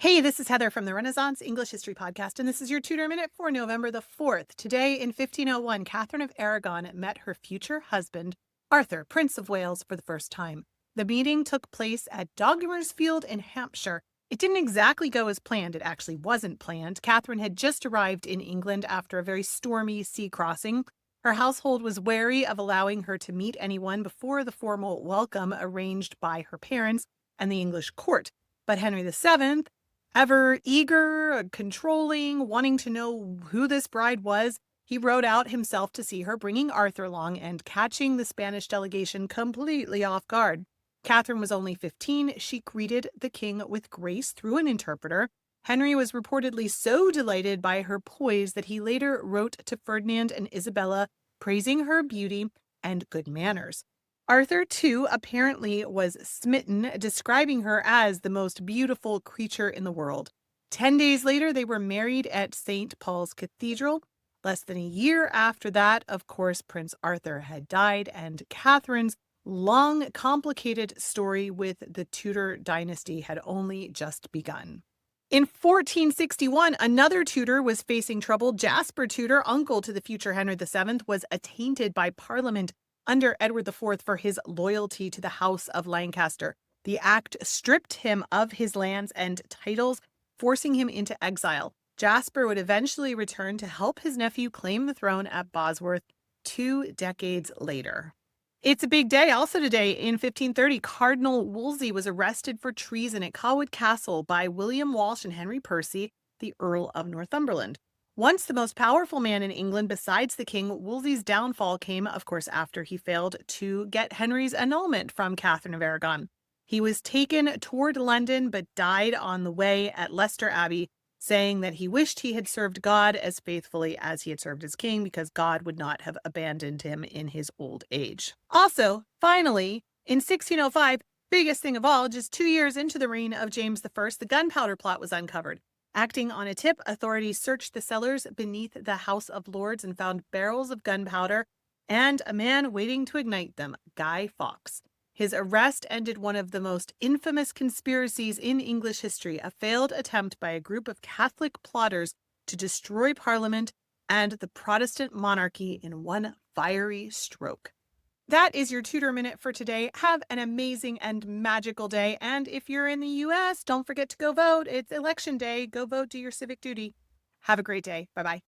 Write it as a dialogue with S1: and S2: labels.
S1: Hey, this is Heather from the Renaissance English History Podcast, and this is your Tudor Minute for November the 4th. Today, in 1501, Catherine of Aragon met her future husband, Arthur, Prince of Wales, for the first time. The meeting took place at Dogmer's Field in Hampshire. It didn't exactly go as planned. It actually wasn't planned. Catherine had just arrived in England after a very stormy sea crossing. Her household was wary of allowing her to meet anyone before the formal welcome arranged by her parents and the English court. But Henry VII, ever eager, controlling, wanting to know who this bride was, he rode out himself to see her, bringing Arthur along and catching the Spanish delegation completely off guard. Catherine was only 15. She greeted the king with grace through an interpreter. Henry was reportedly so delighted by her poise that he later wrote to Ferdinand and Isabella, praising her beauty and good manners. Arthur, too, apparently was smitten, describing her as the most beautiful creature in the world. 10 days later, they were married at St. Paul's Cathedral. Less than a year after that, of course, Prince Arthur had died, and Catherine's long, complicated story with the Tudor dynasty had only just begun. In 1461, another Tudor was facing trouble. Jasper Tudor, uncle to the future Henry VII, was attainted by Parliament under Edward IV for his loyalty to the House of Lancaster. The act stripped him of his lands and titles, forcing him into exile. Jasper would eventually return to help his nephew claim the throne at Bosworth 2 decades later. It's a big day also today. In 1530, Cardinal Wolsey was arrested for treason at Cawood Castle by William Walsh and Henry Percy, the Earl of Northumberland. Once the most powerful man in England besides the king, Wolsey's downfall came, of course, after he failed to get Henry's annulment from Catherine of Aragon. He was taken toward London but died on the way at Leicester Abbey, saying that he wished he had served God as faithfully as he had served his king because God would not have abandoned him in his old age. Also, finally, in 1605, biggest thing of all, just 2 years into the reign of James I, the gunpowder plot was uncovered. Acting on a tip, authorities searched the cellars beneath the House of Lords and found barrels of gunpowder and a man waiting to ignite them, Guy Fawkes. His arrest ended one of the most infamous conspiracies in English history, a failed attempt by a group of Catholic plotters to destroy Parliament and the Protestant monarchy in one fiery stroke. That is your Tudor Minute for today. Have an amazing and magical day. And if you're in the U.S., don't forget to go vote. It's election day. Go vote, do your civic duty. Have a great day. Bye-bye.